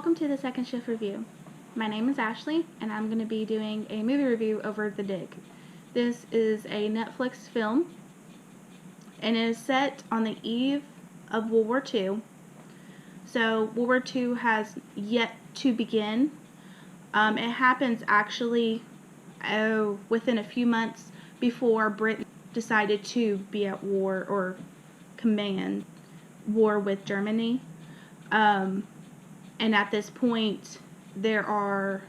Welcome to the Second Shift Review. My name is Ashley, and I'm going to be doing a movie review over The Dig. This is a Netflix film, and it is set on the eve of World War II. So, World War II has yet to begin. It happens actually within a few months before Britain decided to be at war or command war with Germany. And at this point, the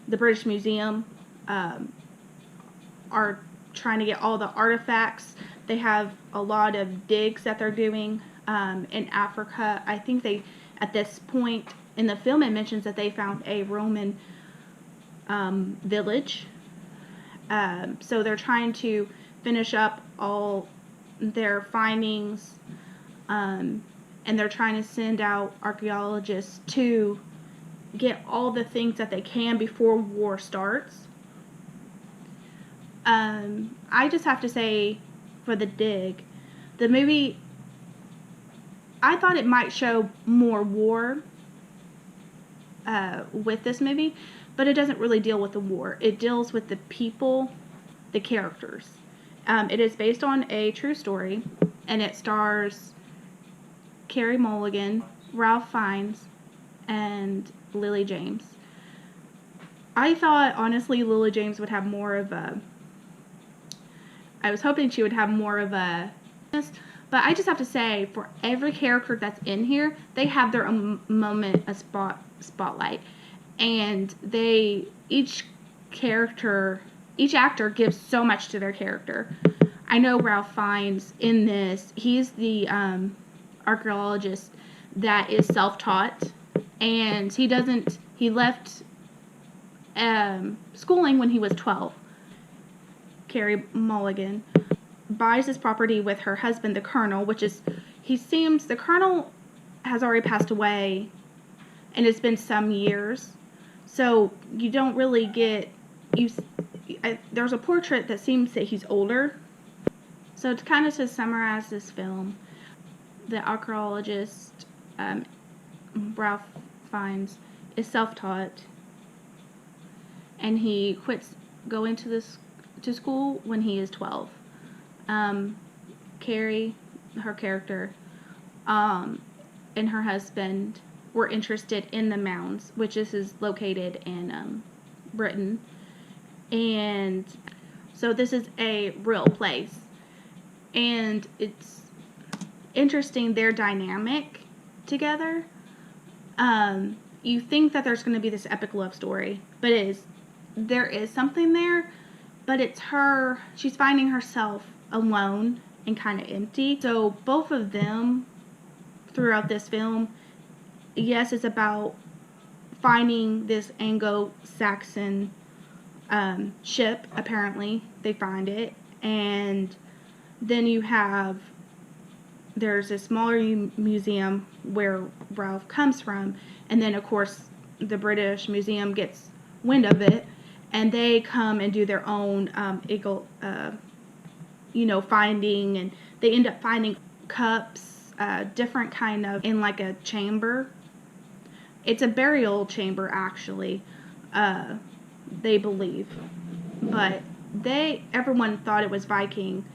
British Museum are trying to get all the artifacts. They have a lot of digs that they're doing in Africa. I think at this point in the film, it mentions that they found a Roman village. So they're trying to finish up all their findings, and they're trying to send out archaeologists to get all the things that they can before war starts. I just have to say, for The Dig, the movie, I thought it might show more war with this movie, but it doesn't really deal with the war. It deals with the people, the characters. It is based on a true story, and it stars Carey Mulligan, Ralph Fiennes, and Lily James. I thought, honestly, Lily James would have more of a... I was hoping she would have more of a... But I just have to say, for every character that's in here, they have their own moment, a spotlight. And each actor gives so much to their character. I know Ralph Fiennes in this, he's the archaeologist that is self-taught, and he left schooling when he was 12. Carey Mulligan buys this property with her husband, the colonel, the colonel has already passed away, and it's been some years, so you don't really get, there's a portrait that seems that he's older. So it's kind of to summarize this film, the archaeologist, Ralph Fiennes, is self-taught, and he quits going to school when he is 12. Carey, her character, and her husband were interested in the mounds, which is located in Britain, and so this is a real place, and it's interesting, their dynamic together. You think that there's going to be this epic love story, but there is something there, but it's her, she's finding herself alone and kind of empty. So both of them throughout this film, yes, it's about finding this Anglo-Saxon ship. Apparently they find it, and then there's a smaller museum where Ralph comes from, and then of course the British Museum gets wind of it, and they come and do their own finding, and they end up finding cups, different kind of, in like a chamber. It's a burial chamber, actually, they believe, but everyone thought it was Viking,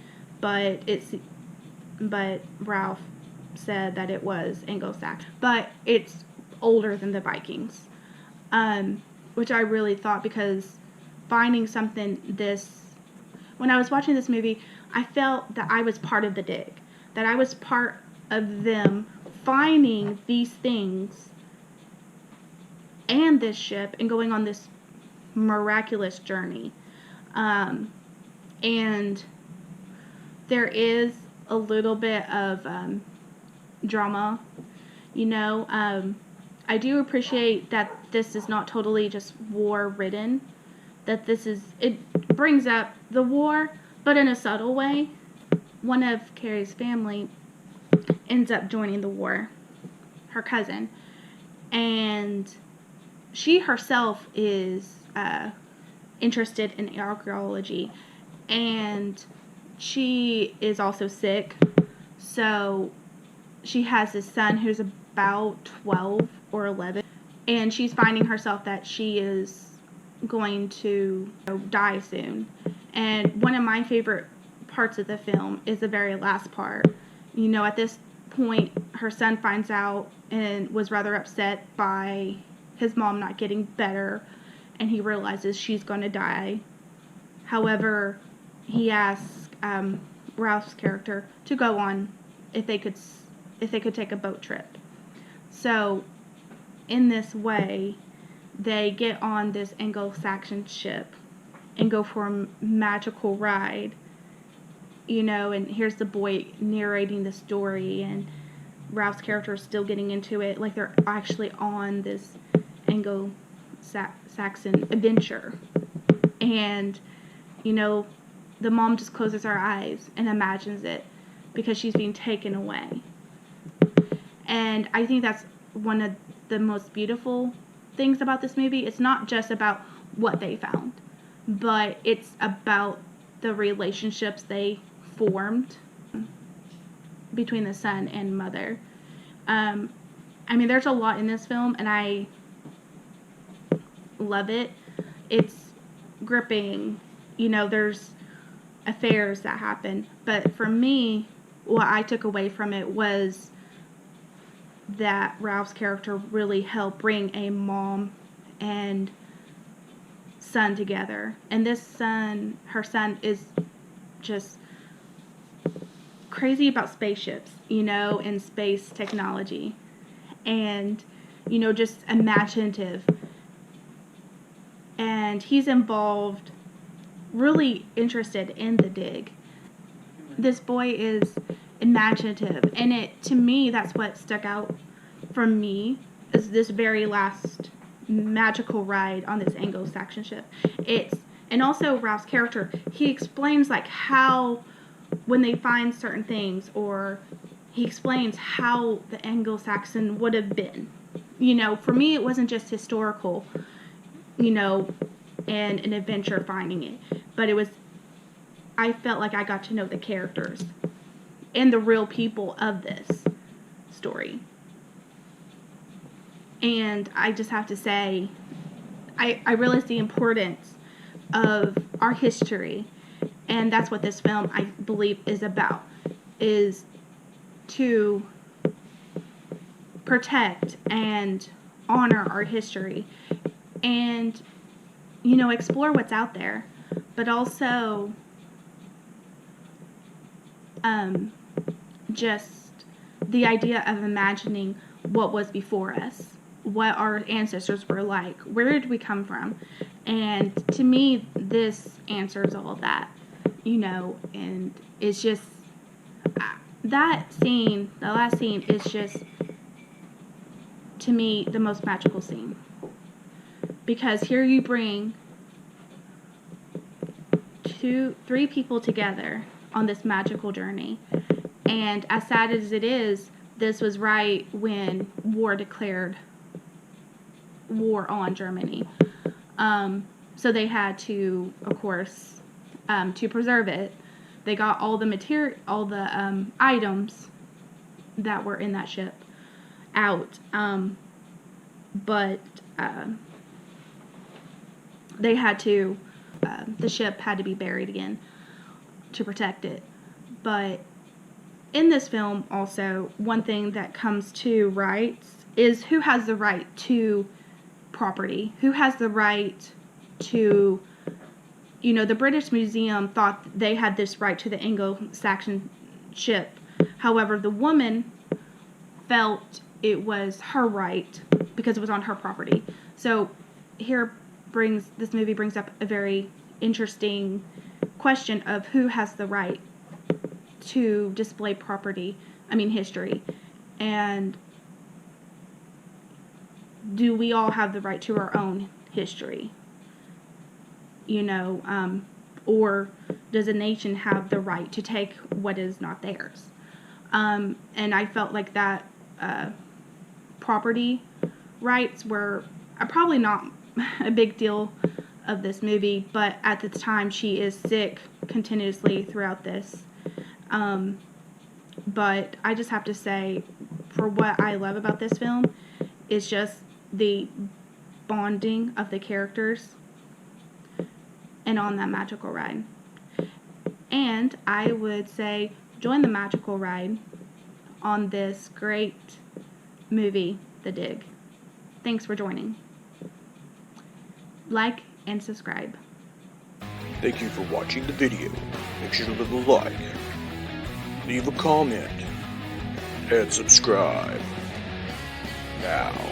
but Ralph said that it was Anglo-Saxon. But it's older than the Vikings, which I really thought, because finding something when I was watching this movie, I felt that I was part of The Dig, that I was part of them finding these things and this ship and going on this miraculous journey. And there is a little bit of drama, I do appreciate that this is not totally just war ridden, that it brings up the war, but in a subtle way. One of Carey's family ends up joining the war, her cousin, and she herself is interested in archaeology, and she is also sick, so she has this son who's about 12 or 11, and she's finding herself that she is going to die soon. And one of my favorite parts of the film is the very last part. At this point, her son finds out and was rather upset by his mom not getting better, and he realizes she's going to die. However, he asks Ralph's character to go on if they could take a boat trip. So, in this way, they get on this Anglo-Saxon ship and go for a magical ride. And here's the boy narrating the story, and Ralph's character is still getting into it, like they're actually on this Anglo-Saxon adventure. And, the mom just closes her eyes and imagines it because she's being taken away. And I think that's one of the most beautiful things about this movie. It's not just about what they found, but it's about the relationships they formed between the son and mother. There's a lot in this film, and I love it. It's gripping. There's affairs that happen. But for me, what I took away from it was that Ralph's character really helped bring a mom and son together. And her son is just crazy about spaceships, and space technology. And, just imaginative. And he's involved, really interested in the dig. This boy is imaginative, and to me, that's what stuck out from me, is this very last magical ride on this Anglo-Saxon ship. And also Ralph's character, he explains how when they find certain things, or he explains how the Anglo-Saxon would have been. For me, it wasn't just historical, and an adventure finding it, but I felt like I got to know the characters and the real people of this story. And I just have to say, I realize the importance of our history, and that's what this film, I believe, is about, is to protect and honor our history, and explore what's out there, but also just the idea of imagining what was before us, what our ancestors were like, where did we come from. And to me, this answers all of that, and it's just that scene, the last scene, is just, to me, the most magical scene, because here you bring three people together on this magical journey. And as sad as it is, this was right when war declared war on Germany. So they had to, of course, to preserve it, they got all the items that were in that ship out. But they had to, the ship had to be buried again to protect it. But in this film, also, one thing that comes to rights is who has the right to property, who has the right to, the British Museum thought they had this right to the Anglo-Saxon ship. However, the woman felt it was her right because it was on her property. So this movie brings up a very interesting question of who has the right to display history, and do we all have the right to our own history, or does a nation have the right to take what is not theirs? And I felt like that property rights were probably not a big deal of this movie, but at the time she is sick continuously throughout this. But I just have to say, for what I love about this film, is just the bonding of the characters and on that magical ride. And I would say join the magical ride on this great movie, The Dig. Thanks for joining. Like and subscribe. Thank you for watching the video. Make sure to leave a like, leave a comment, and subscribe. Now.